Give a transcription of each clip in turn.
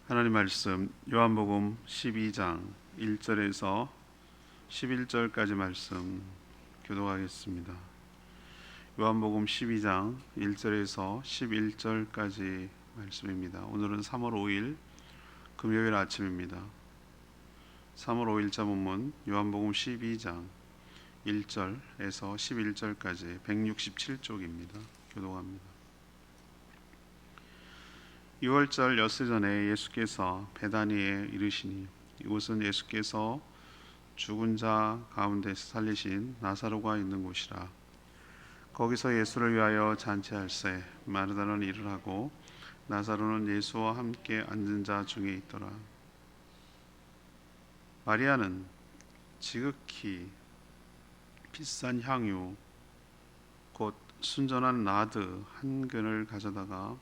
하나님 말씀 요한복음 12장 1절에서 11절까지 말씀 교독하겠습니다. 요한복음 12장 1절에서 11절까지 말씀입니다. 오늘은 3월 5일 금요일 아침입니다. 3월 5일자 본문 요한복음 12장 1절에서 11절까지 167쪽입니다. 교독합니다. 6월절 엿새 전에 예수께서 베다니에 이르시니 이곳은 예수께서 죽은 자 가운데서 살리신 나사로가 있는 곳이라. 거기서 예수를 위하여 잔치할새 마르다는 일을 하고 나사로는 예수와 함께 앉은 자 중에 있더라. 마리아는 지극히 비싼 향유 곧 순전한 나드 한 근을 가져다가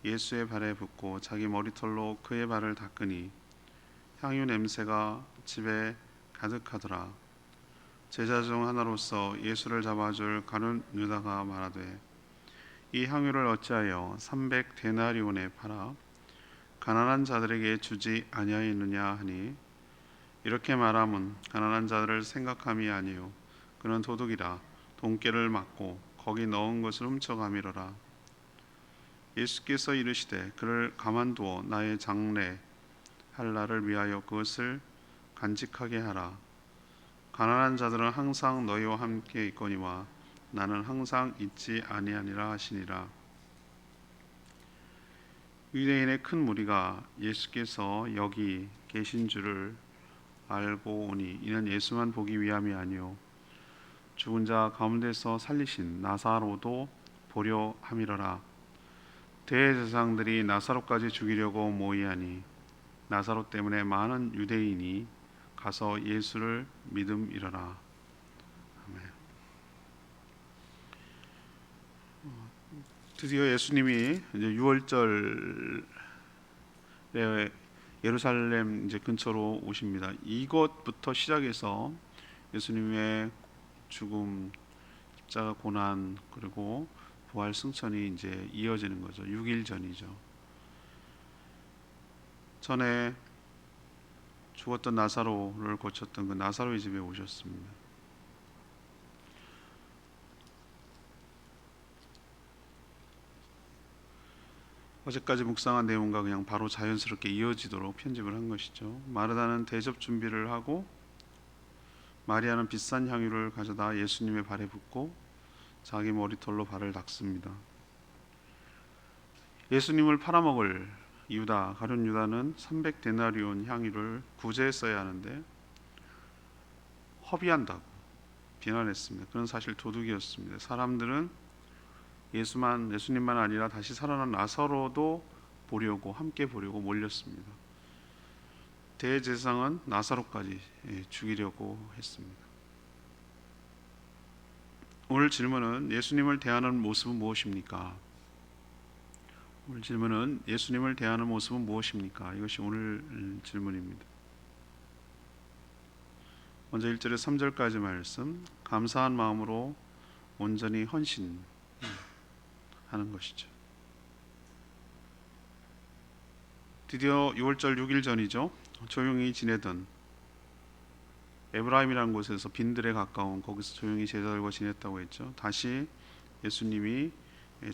예수의 발에 붓고 자기 머리털로 그의 발을 닦으니 향유 냄새가 집에 가득하더라. 제자 중 하나로서 예수를 잡아줄 가룟 유다가 말하되 이 향유를 어찌하여 300데나리온에 팔아 가난한 자들에게 주지 아니하였느냐 하니 이렇게 말함은 가난한 자들을 생각함이 아니요 그는 도둑이라 돈깨를 맞고 거기 넣은 것을 훔쳐가미러라. 예수께서 이르시되 그를 가만두어 나의 장래 할 날을 위하여 그것을 간직하게 하라. 가난한 자들은 항상 너희와 함께 있거니와 나는 항상 있지 아니하니라 하시니라. 유대인의 큰 무리가 예수께서 여기 계신 줄을 알고 오니 이는 예수만 보기 위함이 아니요 죽은 자 가운데서 살리신 나사로도 보려 함이러라. 대제사장들이 나사로까지 죽이려고 모이하니 나사로 때문에 많은 유대인이 가서 예수를 믿음이러라. 아멘. 드디어 예수님이 이제 6월절에 예루살렘 이제 근처로 오십니다. 이것부터 시작해서 예수님의 죽음, 십자가 고난 그리고 부활 승천이 이제 이어지는 거죠. 6일 전이죠. 전에 죽었던 나사로를 고쳤던 그 나사로의 집에 오셨습니다. 어제까지 묵상한 내용과 그냥 바로 자연스럽게 이어지도록 편집을 한 것이죠. 마르다는 대접 준비를 하고 마리아는 비싼 향유를 가져다 예수님의 발에 붓고 자기 머리털로 발을 닦습니다. 예수님을 팔아먹을 유다, 가룟 유다는 300데나리온 향유를 구제했어야 하는데 허비한다고 비난했습니다. 그건 사실 도둑이었습니다. 사람들은 예수님만 아니라 다시 살아난 나사로도 보려고 함께 보려고 몰렸습니다. 대제사장은 나사로까지 죽이려고 했습니다. 오늘 질문은 예수님을 대하는 모습은 무엇입니까? 오늘 질문은 예수님을 대하는 모습은 무엇입니까? 이것이 오늘 질문입니다. 먼저 1절에서 3절까지 말씀, 감사한 마음으로 온전히 헌신하는 것이죠. 드디어 6월절 6일 전이죠. 조용히 지내던 에브라임이라는 곳에서 빈들에 가까운 거기서 조용히 제자들과 지냈다고 했죠. 다시 예수님이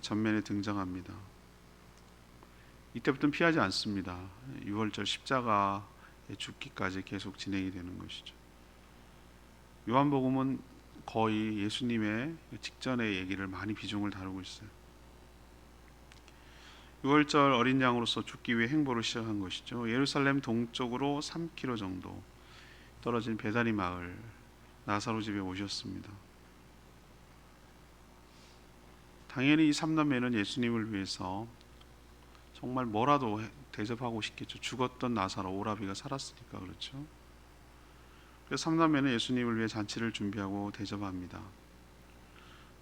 전면에 등장합니다. 이때부터는 피하지 않습니다. 6월절 십자가에 죽기까지 계속 진행이 되는 것이죠. 요한복음은 거의 예수님의 직전의 얘기를 많이 비중을 다루고 있어요. 6월절 어린 양으로서 죽기 위해 행보를 시작한 것이죠. 예루살렘 동쪽으로 3km 정도 떨어진 베다니 마을 나사로 집에 오셨습니다. 당연히 이 3남매는 예수님을 위해서 정말 뭐라도 대접하고 싶겠죠. 죽었던 나사로 오라비가 살았으니까 그렇죠. 그래서 3남매는 예수님을 위해 잔치를 준비하고 대접합니다.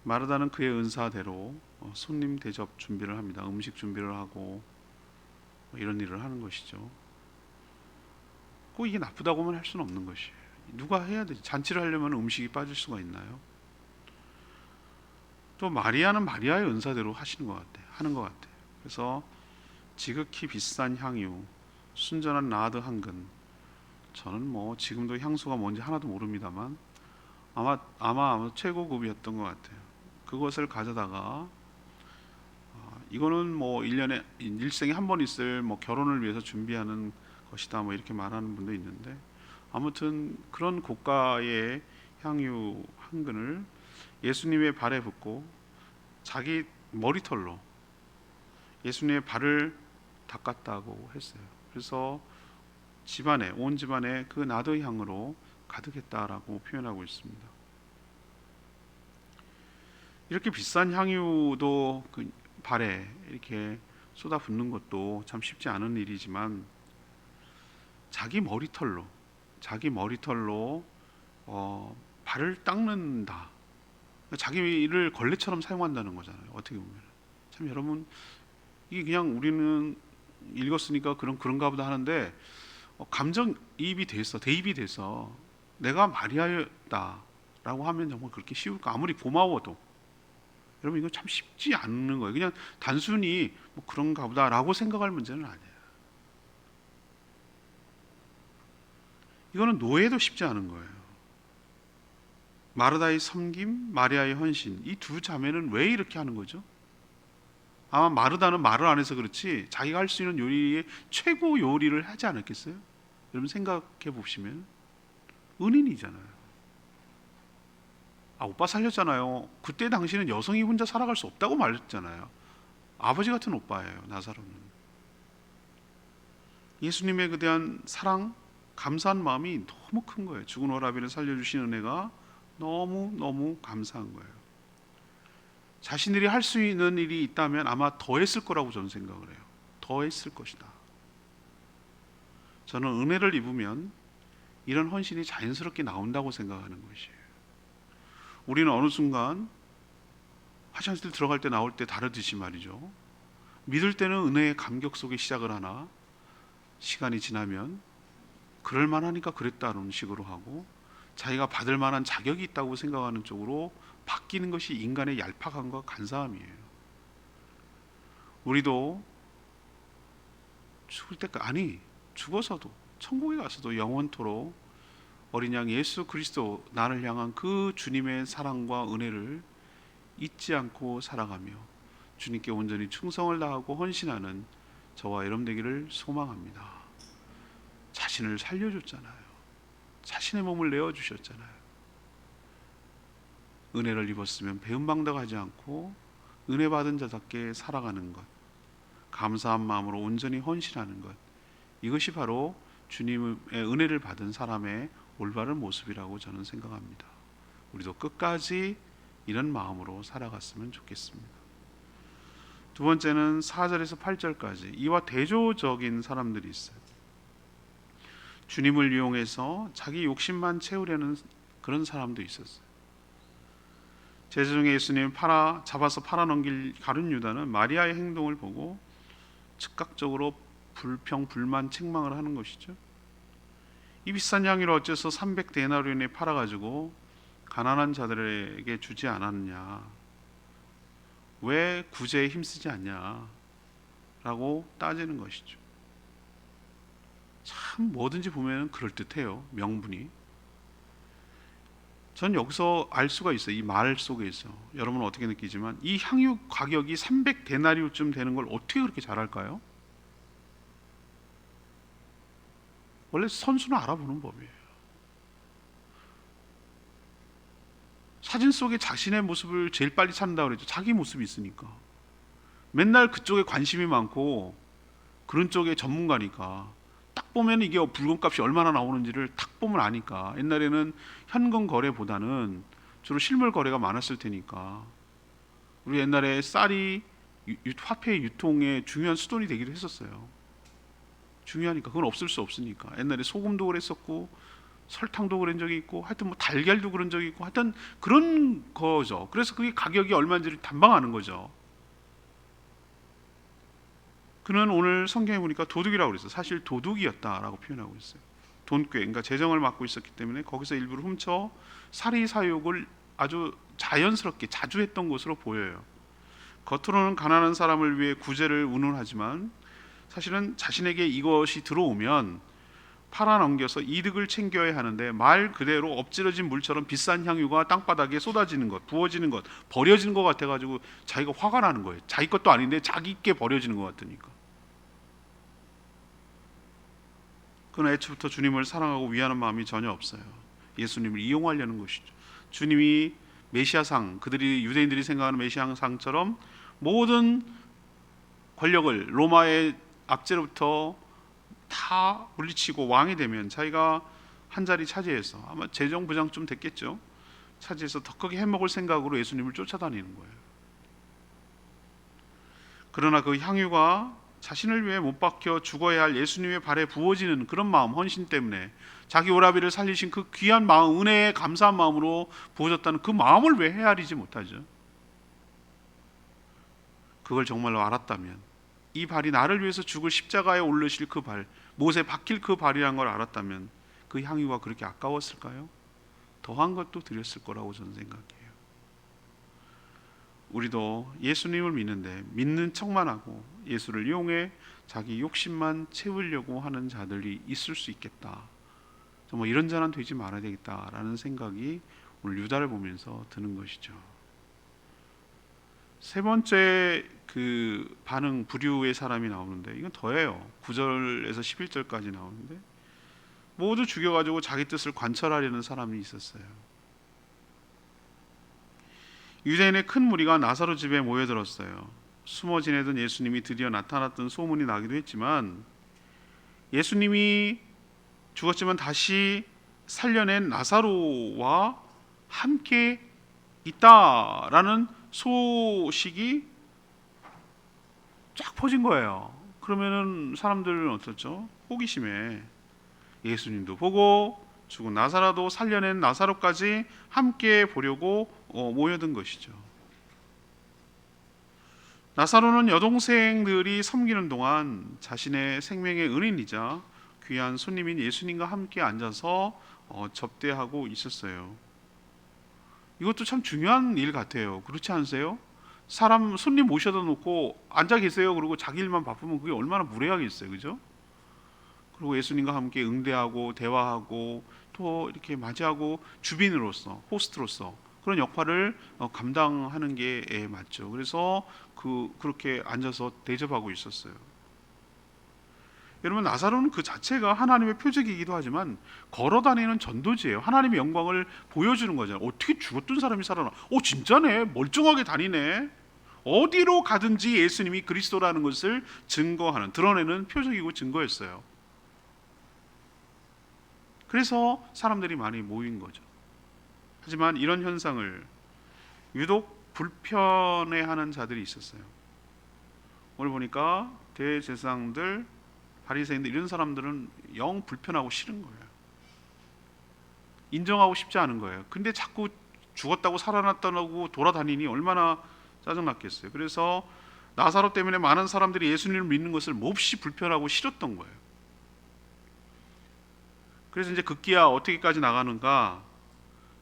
마르다는 그의 은사대로 손님 대접 준비를 합니다. 음식 준비를 하고 이런 일을 하는 것이죠. 꼭 이게 나쁘다고만 할 수는 없는 것이에요. 누가 해야 되지? 잔치를 하려면 음식이 빠질 수가 있나요? 또 마리아는 마리아의 은사대로 하는 것 같아요. 그래서 지극히 비싼 향유, 순전한 나드 한 근. 저는 뭐 지금도 향수가 뭔지 하나도 모릅니다만 아마 최고급이었던 것 같아요. 그것을 가져다가 이거는 뭐 1년에 일생에 한 번 있을 뭐 결혼을 위해서 준비하는 것이다 뭐 이렇게 말하는 분도 있는데, 아무튼 그런 고가의 향유 한 근을 예수님의 발에 붓고 자기 머리털로 예수님의 발을 닦았다고 했어요. 그래서 온 집안에 그 나드 향으로 가득했다라고 표현하고 있습니다. 이렇게 비싼 향유도 그 발에 이렇게 쏟아붓는 것도 참 쉽지 않은 일이지만, 자기 머리털로 발을 닦는다. 자기를 걸레처럼 사용한다는 거잖아요. 어떻게 보면 참 여러분, 이게 그냥 우리는 읽었으니까 그런가 보다 하는데, 감정이입이 돼서 대입이 돼서 내가 마리아였다라고 하면 정말 그렇게 쉬울까? 아무리 고마워도 여러분 이거 참 쉽지 않는 거예요. 그냥 단순히 뭐 그런가 보다라고 생각할 문제는 아니에요. 이거는 노예도 쉽지 않은 거예요. 마르다의 섬김, 마리아의 헌신, 이 두 자매는 왜 이렇게 하는 거죠? 아마 마르다는 말을 안 해서 그렇지 자기가 할 수 있는 요리의 최고 요리를 하지 않았겠어요? 여러분 생각해 보시면 은인이잖아요. 오빠 살렸잖아요. 그때 당시는 여성이 혼자 살아갈 수 없다고 말했잖아요. 아버지 같은 오빠예요, 나사로는. 예수님에 대한 사랑, 감사한 마음이 너무 큰 거예요. 죽은 오라비를 살려주신 은혜가 너무 감사한 거예요. 자신들이 할 수 있는 일이 있다면 아마 더 했을 거라고 저는 생각을 해요. 더 했을 것이다. 저는 은혜를 입으면 이런 헌신이 자연스럽게 나온다고 생각하는 것이에요. 우리는 어느 순간 화장실 들어갈 때 나올 때 다르듯이 말이죠. 믿을 때는 은혜의 감격 속에 시작을 하나 시간이 지나면 그럴 만하니까 그랬다는 식으로 하고, 자기가 받을 만한 자격이 있다고 생각하는 쪽으로 바뀌는 것이 인간의 얄팍함과 간사함이에요. 우리도 죽을 때까지, 죽어서도 천국에 가서도 영원토록 어린 양 예수 그리스도 나를 향한 그 주님의 사랑과 은혜를 잊지 않고 살아가며 주님께 온전히 충성을 다하고 헌신하는 저와 여러분 되기를 소망합니다. 자신을 살려줬잖아요. 자신의 몸을 내어주셨잖아요. 은혜를 입었으면 배은방덕하지 않고 은혜 받은 자답게 살아가는 것, 감사한 마음으로 온전히 헌신하는 것, 이것이 바로 주님의 은혜를 받은 사람의 올바른 모습이라고 저는 생각합니다. 우리도 끝까지 이런 마음으로 살아갔으면 좋겠습니다. 두 번째는 4절에서 8절까지 이와 대조적인 사람들이 있어요. 주님을 이용해서 자기 욕심만 채우려는 그런 사람도 있었어요. 제자 중에 예수님 잡아서 팔아넘길 가룟 유다는 마리아의 행동을 보고 즉각적으로 불만 책망을 하는 것이죠. 이 비싼 향유를 어째서 300데나리온에 팔아가지고 가난한 자들에게 주지 않았느냐, 왜 구제에 힘쓰지 않냐 라고 따지는 것이죠. 참 뭐든지 보면 그럴듯해요. 명분이. 전 여기서 알 수가 있어요. 이 말 속에서 여러분은 어떻게 느끼지만 이 향유 가격이 300데나리온쯤 되는 걸 어떻게 그렇게 잘할까요? 원래 선수는 알아보는 법이에요. 사진 속에 자신의 모습을 제일 빨리 찾는다고 그랬죠. 자기 모습이 있으니까. 맨날 그쪽에 관심이 많고 그런 쪽에 전문가니까 딱 보면 이게 물건값이 얼마나 나오는지를 딱 보면 아니까. 옛날에는 현금 거래보다는 주로 실물 거래가 많았을 테니까. 우리 옛날에 쌀이 화폐 유통의 중요한 수단이 되기도 했었어요. 중요하니까. 그건 없을 수 없으니까. 옛날에 소금도 그랬었고 설탕도 그런 적이 있고, 하여튼 뭐 달걀도 그런 적이 있고, 하여튼 그런 거죠. 그래서 그게 가격이 얼마인지를 단방하는 거죠. 그는 오늘 성경에 보니까 도둑이라고 그랬어요. 사실 도둑이었다라고 표현하고 있어요. 돈꾀, 그러니까 재정을 맡고 있었기 때문에 거기서 일부를 훔쳐 사리 사욕을 아주 자연스럽게 자주 했던 것으로 보여요. 겉으로는 가난한 사람을 위해 구제를 운운하지만 사실은 자신에게 이것이 들어오면 팔아넘겨서 이득을 챙겨야 하는데 말 그대로 엎질러진 물처럼 비싼 향유가 땅바닥에 쏟아지는 것, 부어지는 것, 버려지는 것 같아가지고 자기가 화가 나는 거예요. 자기 것도 아닌데 자기께 버려지는 것 같으니까. 그는 애초부터 주님을 사랑하고 위하는 마음이 전혀 없어요. 예수님을 이용하려는 것이죠. 주님이 메시아상, 그들이 유대인들이 생각하는 메시아상처럼 모든 권력을 로마의 압제로부터 다 물리치고 왕이 되면 자기가 한 자리 차지해서 아마 재정 부장 좀 됐겠죠. 차지해서 더 크게 해먹을 생각으로 예수님을 쫓아다니는 거예요. 그러나 그 향유가 자신을 위해 못 박혀 죽어야 할 예수님의 발에 부어지는 그런 마음, 헌신 때문에 자기 오라비를 살리신 그 귀한 마음, 은혜에 감사한 마음으로 부어졌다는 그 마음을 왜 헤아리지 못하죠? 그걸 정말로 알았다면, 이 발이 나를 위해서 죽을 십자가에 오르실 그 발, 못에 박힐 그 발이란 걸 알았다면 그 향유가 그렇게 아까웠을까요? 더한 것도 드렸을 거라고 저는 생각해요. 우리도 예수님을 믿는데 믿는 척만 하고 예수를 이용해 자기 욕심만 채우려고 하는 자들이 있을 수 있겠다. 정말 이런 자는 되지 말아야 되겠다라는 생각이 오늘 유다를 보면서 드는 것이죠. 세 번째 그 반응, 부류의 사람이 나오는데 이건 더해요. 9절에서 11절까지 나오는데 모두 죽여가지고 자기 뜻을 관철하려는 사람이 있었어요. 유대인의 큰 무리가 나사로 집에 모여들었어요. 숨어 지내던 예수님이 드디어 나타났던 소문이 나기도 했지만, 예수님이 죽었지만 다시 살려낸 나사로와 함께 있다라는 소식이 쫙 퍼진 거예요. 그러면은 사람들은 어떻죠? 호기심에 예수님도 보고 죽은 나사로도 살려낸 나사로까지 함께 보려고 모여든 것이죠. 나사로는 여동생들이 섬기는 동안 자신의 생명의 은인이자 귀한 손님인 예수님과 함께 앉아서 접대하고 있었어요. 이것도 참 중요한 일 같아요. 그렇지 않으세요? 사람 손님 모셔다 놓고 앉아 계세요. 그리고 자기 일만 바쁘면 그게 얼마나 무례하겠어요, 그죠? 그리고 예수님과 함께 응대하고 대화하고 또 이렇게 맞이하고 주빈으로서, 호스트로서 그런 역할을 감당하는 게 맞죠. 그래서 그렇게 앉아서 대접하고 있었어요. 여러분, 나사로는 그 자체가 하나님의 표적이기도 하지만 걸어다니는 전도지예요. 하나님의 영광을 보여주는 거잖아요. 어떻게 죽었던 사람이 살아나? 진짜네. 멀쩡하게 다니네. 어디로 가든지 예수님이 그리스도라는 것을 증거하는, 드러내는 표적이고 증거였어요. 그래서 사람들이 많이 모인 거죠. 하지만 이런 현상을 유독 불편해하는 자들이 있었어요. 오늘 보니까 대제사장들, 바리새인들 이런 사람들은 영 불편하고 싫은 거예요. 인정하고 싶지 않은 거예요. 근데 자꾸 죽었다고 살아났다고 돌아다니니 얼마나 짜증났겠어요. 그래서 나사로 때문에 많은 사람들이 예수님을 믿는 것을 몹시 불편하고 싫었던 거예요. 그래서 이제 급기야 어떻게까지 나가는가?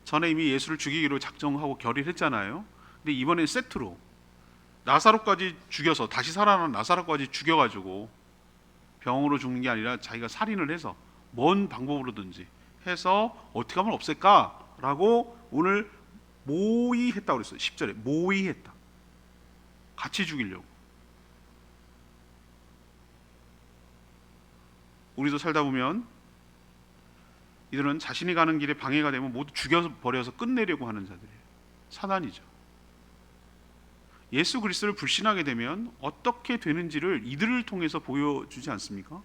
전에 이미 예수를 죽이기로 작정하고 결의를 했잖아요. 근데 이번엔 세트로 나사로까지 죽여서, 다시 살아난 나사로까지 죽여가지고 병으로 죽는 게 아니라 자기가 살인을 해서 뭔 방법으로든지 해서 어떻게 하면 없앨까라고 오늘 모의했다고 그랬어요. 10절에 모의했다. 같이 죽이려고. 우리도 살다 보면 이들은 자신이 가는 길에 방해가 되면 모두 죽여버려서 끝내려고 하는 자들이에요. 사단이죠. 예수 그리스도를 불신하게 되면 어떻게 되는지를 이들을 통해서 보여주지 않습니까?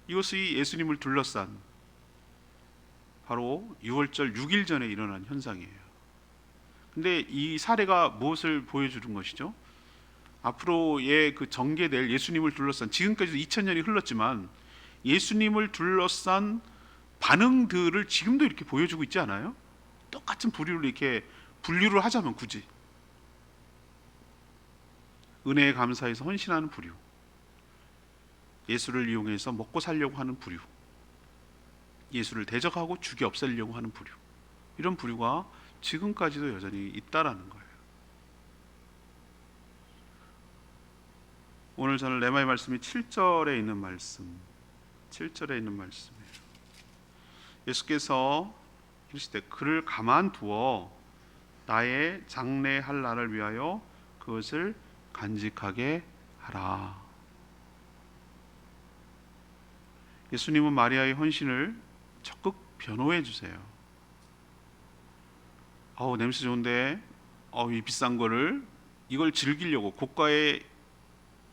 이것이 예수님을 둘러싼 바로 6월절 6일 전에 일어난 현상이에요. 근데 이 사례가 무엇을 보여주는 것이죠? 앞으로의 그 전개될 예수님을 둘러싼, 지금까지도 2000년이 흘렀지만 예수님을 둘러싼 반응들을 지금도 이렇게 보여주고 있지 않아요? 똑같은 부류를 이렇게 분류를 하자면 굳이 은혜에 감사해서 헌신하는 부류, 예수를 이용해서 먹고 살려고 하는 부류, 예수를 대적하고 죽여 없애려고 하는 부류, 이런 부류가 지금까지도 여전히 있다라는 거예요. 오늘 저는 레마의 말씀이 7절에 있는 말씀, 7절에 있는 말씀이에요. 예수께서 이르시되 그를 가만두어 나의 장래할 날을 위하여 그것을 간직하게 하라. 예수님은 마리아의 헌신을 적극 변호해 주세요. 냄새 좋은데 이 비싼 거를 이걸 즐기려고, 고가의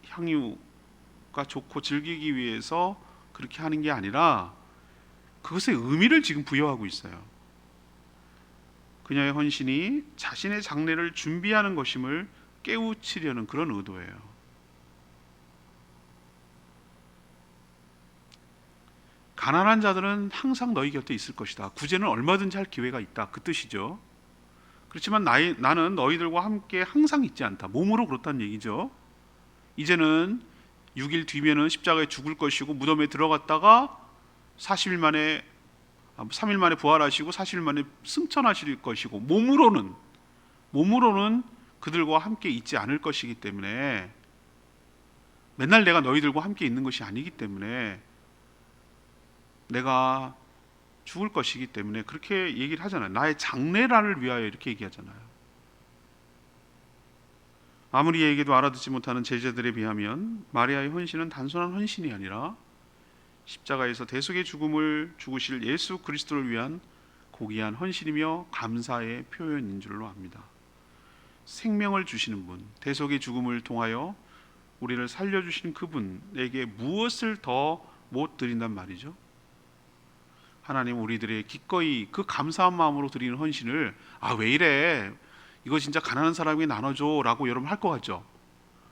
향유가 좋고 즐기기 위해서 그렇게 하는 게 아니라 그것의 의미를 지금 부여하고 있어요. 그녀의 헌신이 자신의 장래를 준비하는 것임을 깨우치려는 그런 의도예요. 가난한 자들은 항상 너희 곁에 있을 것이다. 구제는 얼마든지 할 기회가 있다. 그 뜻이죠. 그렇지만 나는 너희들과 함께 항상 있지 않다. 몸으로 그렇다는 얘기죠. 이제는 6일 뒤면은 십자가에 죽을 것이고 무덤에 들어갔다가 3일 만에 부활하시고 40일 만에 승천하실 것이고 몸으로는 그들과 함께 있지 않을 것이기 때문에, 맨날 내가 너희들과 함께 있는 것이 아니기 때문에, 내가 죽을 것이기 때문에 그렇게 얘기를 하잖아요. 나의 장래를 위하여 이렇게 얘기하잖아요. 아무리 얘기해도 알아듣지 못하는 제자들에 비하면 마리아의 헌신은 단순한 헌신이 아니라 십자가에서 대속의 죽음을 죽으실 예수 그리스도를 위한 고귀한 헌신이며 감사의 표현인 줄로 압니다. 생명을 주시는 분, 대속의 죽음을 통하여 우리를 살려주신 그분에게 무엇을 더 못 드린단 말이죠. 하나님, 우리들의 기꺼이 그 감사한 마음으로 드리는 헌신을 왜 이래, 이거 진짜 가난한 사람에게 나눠줘 라고 여러분 할 것 같죠.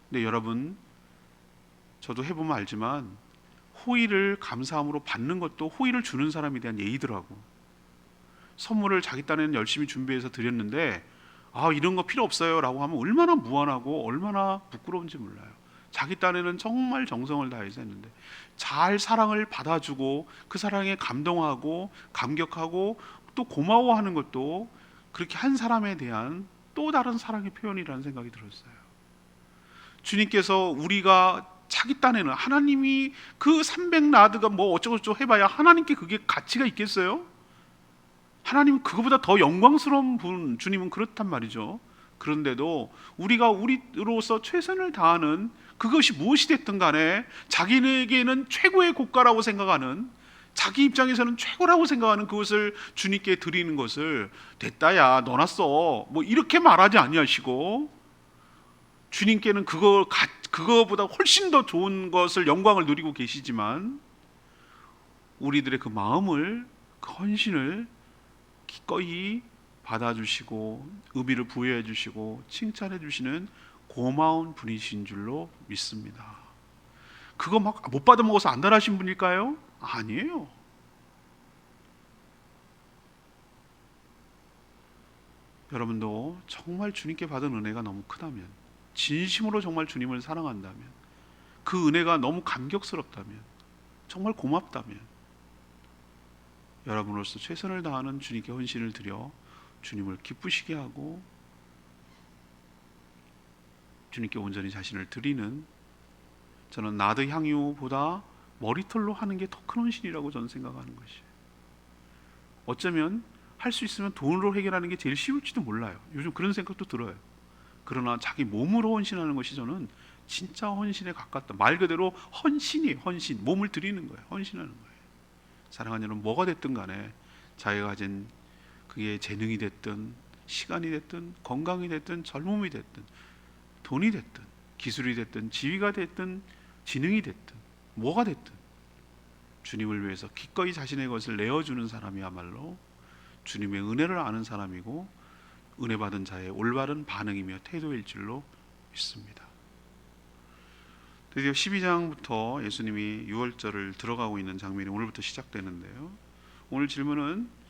근데 여러분, 저도 해보면 알지만 호의를 감사함으로 받는 것도 호의를 주는 사람에 대한 예의더라고. 선물을 자기 딴에는 열심히 준비해서 드렸는데 이런 거 필요 없어요 라고 하면 얼마나 무안하고 얼마나 부끄러운지 몰라요. 자기 딴에는 정말 정성을 다해서 했는데 잘 사랑을 받아주고 그 사랑에 감동하고 감격하고 또 고마워하는 것도 그렇게 한 사람에 대한 또 다른 사랑의 표현이라는 생각이 들었어요. 주님께서 우리가 자기 딴에는, 하나님이 그 300나드가 뭐 어쩌고저쩌고 해봐야 하나님께 그게 가치가 있겠어요? 하나님은 그거보다 더 영광스러운 분, 주님은 그렇단 말이죠. 그런데도 우리가 우리로서 최선을 다하는, 그것이 무엇이 됐든 간에 자기에게는 최고의 고가라고 생각하는, 자기 입장에서는 최고라고 생각하는 그것을 주님께 드리는 것을 됐다야 너나 써 뭐 이렇게 말하지 아니하시고, 주님께는 그거보다 훨씬 더 좋은 것을, 영광을 누리고 계시지만 우리들의 그 마음을, 그 헌신을 기꺼이 받아주시고 의미를 부여해 주시고 칭찬해 주시는 고마운 분이신 줄로 믿습니다. 그거 막 못 받아 먹어서 안달하신 분일까요? 아니에요. 여러분도 정말 주님께 받은 은혜가 너무 크다면, 진심으로 정말 주님을 사랑한다면, 그 은혜가 너무 감격스럽다면, 정말 고맙다면 여러분으로서 최선을 다하는 주님께 헌신을 드려 주님을 기쁘시게 하고 주님께 온전히 자신을 드리는, 저는 나드 향유보다 머리털로 하는 게 더 큰 헌신이라고 저는 생각하는 것이에요. 어쩌면 할 수 있으면 돈으로 해결하는 게 제일 쉬울지도 몰라요. 요즘 그런 생각도 들어요. 그러나 자기 몸으로 헌신하는 것이 저는 진짜 헌신에 가깝다. 말 그대로 헌신이에요. 헌신, 몸을 드리는 거예요. 헌신하는 거예요. 사랑하는 여러분, 뭐가 됐든 간에 자기가 가진, 그게 재능이 됐든 시간이 됐든 건강이 됐든 젊음이 됐든 돈이 됐든 기술이 됐든 지위가 됐든 지능이 됐든 뭐가 됐든 주님을 위해서 기꺼이 자신의 것을 내어주는 사람이야말로 주님의 은혜를 아는 사람이고 은혜 받은 자의 올바른 반응이며 태도일 줄로 믿습니다. 드디어 12장부터 예수님이 유월절을 들어가고 있는 장면이 오늘부터 시작되는데요. 오늘 질문은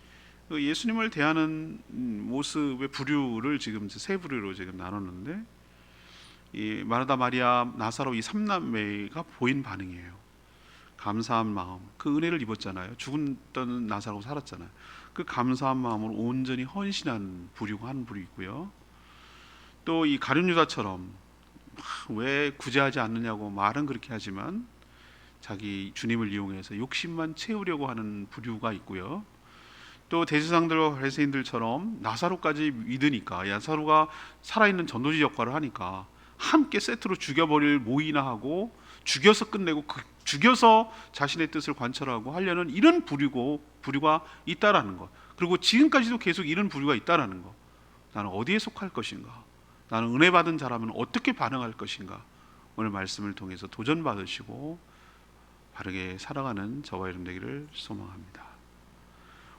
예수님을 대하는 모습의 부류를 지금 세 부류로 지금 나눴는데, 이 마르다, 마리아, 나사로 이 3남매가 보인 반응이에요. 감사한 마음, 그 은혜를 입었잖아요. 죽었던 나사로가 살았잖아요. 그 감사한 마음으로 온전히 헌신한 부류가 한 부류 있고요. 또 이 가룟 유다처럼 왜 구제하지 않느냐고 말은 그렇게 하지만 자기 주님을 이용해서 욕심만 채우려고 하는 부류가 있고요. 또 대제사장들과 바리새인들처럼 나사로까지 믿으니까, 나사로가 살아있는 전도지 역할을 하니까 함께 세트로 죽여버릴 모이나 하고 죽여서 끝내고 죽여서 자신의 뜻을 관철하고 하려는 이런 부류가 있다라는 것. 그리고 지금까지도 계속 이런 부류가 있다라는 것. 나는 어디에 속할 것인가? 나는 은혜 받은 자라면 어떻게 반응할 것인가? 오늘 말씀을 통해서 도전 받으시고 바르게 살아가는 저와 여러분 되기를 소망합니다.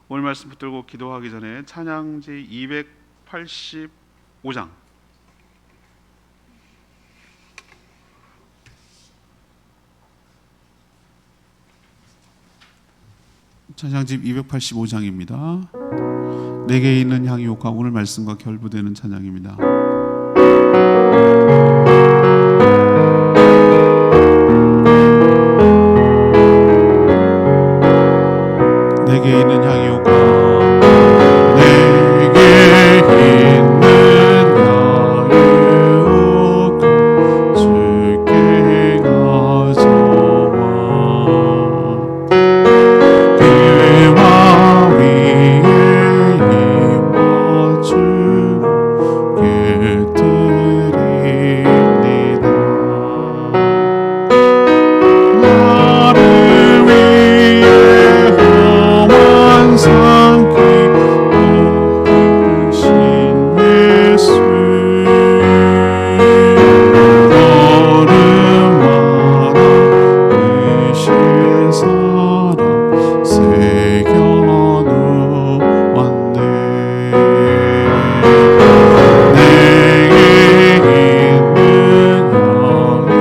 오늘 말씀 붙들고 기도하기 전에 찬양지 285장 찬양집 285장입니다. 내게 있는 향유가 오늘 말씀과 결부되는 찬양입니다. 내게 있는 향유가 내게 있는 향유가 주께 가져와 그와 위에 임하 주께 드립니다. 나를 위해 삼기 오르신 예수 걸음마다 의신 사랑 새겨놓았네. 내게 있는 향유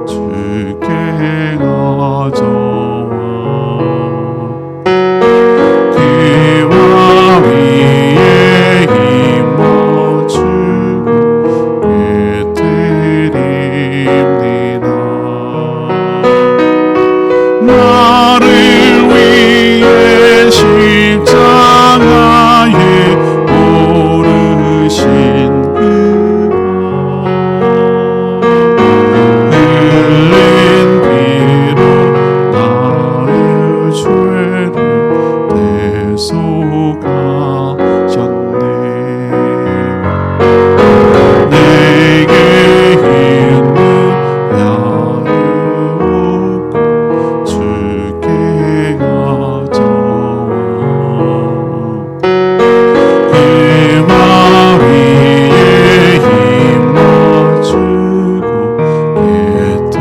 주께 가져와 그와 위에 힘어 주께 드립니다. 나를 위해 십자가에 오르신 그가 흘린 피로 나의 죄를 대속하셨네. 내게 있는 향유가 주께 가져와 그와 위에 힘어 주고 깨뜨리리다.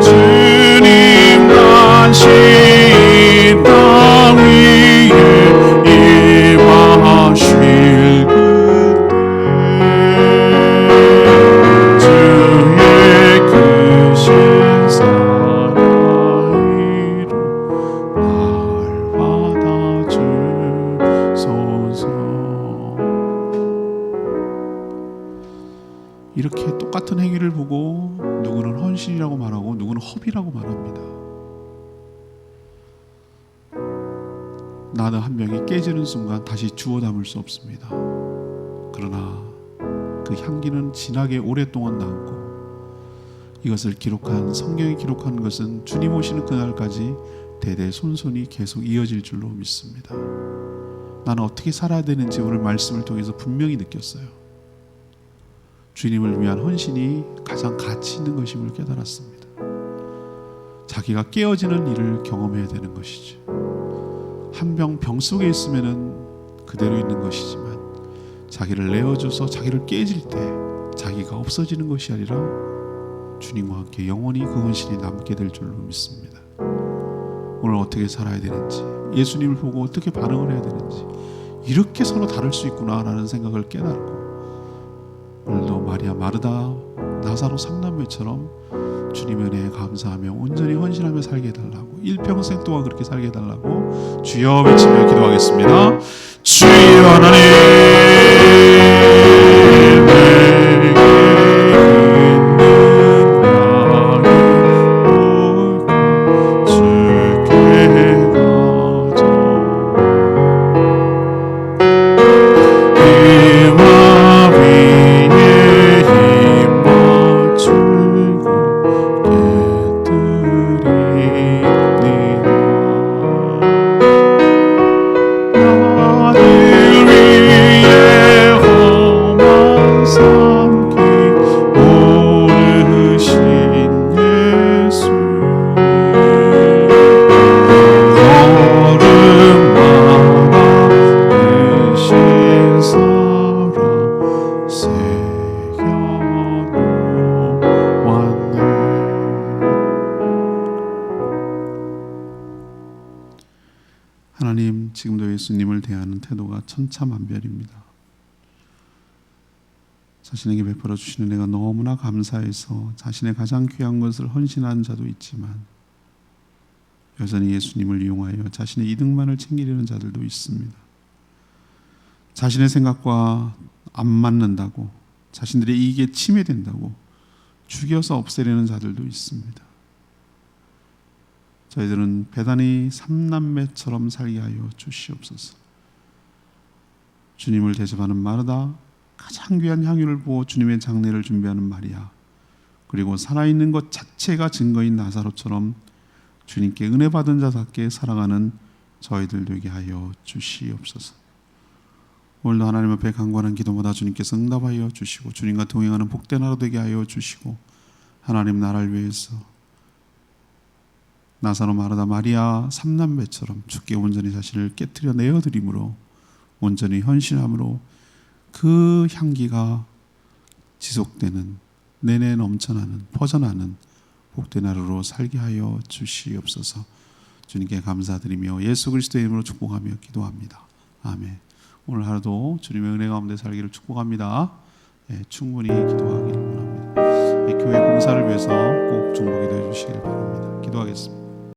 주님 다시 이 땅 위에 임하실 그때 주의 크신 사랑으로 날 받아주소서. 이렇게 똑같은 행위를 보고 누구는 헌신이라고 말하고 누구는 허비라고 말합니다. 나는 한 명이 깨지는 순간 다시 주워 담을 수 없습니다. 그러나 그 향기는 진하게 오랫동안 남고 이것을 기록한 성경이 기록한 것은 주님 오시는 그날까지 대대손손이 계속 이어질 줄로 믿습니다. 나는 어떻게 살아야 되는지 오늘 말씀을 통해서 분명히 느꼈어요. 주님을 위한 헌신이 가장 가치 있는 것임을 깨달았습니다. 자기가 깨어지는 일을 경험해야 되는 것이죠. 한 병 속에 있으면은 그대로 있는 것이지만 자기를 내어줘서 자기를 깨질 때 자기가 없어지는 것이 아니라 주님과 함께 영원히 그 헌신이 남게 될 줄로 믿습니다. 오늘 어떻게 살아야 되는지, 예수님을 보고 어떻게 반응을 해야 되는지, 이렇게 서로 다를 수 있구나라는 생각을 깨닫고 오늘도 마리아, 마르다, 나사로 3남매처럼 주님의 은혜에 감사하며 온전히 헌신하며 살게 해달라고, 일평생 동안 그렇게 살게 해달라고 주여 외치며 기도하겠습니다. 주여 하나님, 하나님, 지금도 예수님을 대하는 태도가 천차만별입니다. 자신에게 베풀어 주시는 내가 너무나 감사해서 자신의 가장 귀한 것을 헌신한 자도 있지만 여전히 예수님을 이용하여 자신의 이득만을 챙기려는 자들도 있습니다. 자신의 생각과 안 맞는다고, 자신들의 이익에 침해된다고 죽여서 없애려는 자들도 있습니다. 저희들은 배단이 삼남매처럼 살게 하여 주시옵소서. 주님을 대접하는 마르다, 가장 귀한 향유를 부어 주님의 장례를 준비하는 마리아, 그리고 살아있는 것 자체가 증거인 나사로처럼 주님께 은혜 받은 자답게 살아가는 저희들 되게 하여 주시옵소서. 오늘도 하나님 앞에 간구하는 기도마다 주님께서 응답하여 주시고 주님과 동행하는 복된 하루 되게 하여 주시고, 하나님 나라를 위해서 나사로, 마르다, 마리아 삼남매처럼 주께 온전히 자신을 깨트려 내어드림으로, 온전히 헌신함으로 그 향기가 지속되는, 내내 넘쳐나는, 퍼져나는 복된 하루로 살게 하여 주시옵소서. 주님께 감사드리며 예수 그리스도의 이름으로 축복하며 기도합니다. 아멘. 오늘 하루도 주님의 은혜 가운데 살기를 축복합니다. 충분히 기도하기를 원합니다. 교회 공사를 위해서 꼭 중보 기도해 주시길 바랍니다. 기도하겠습니다.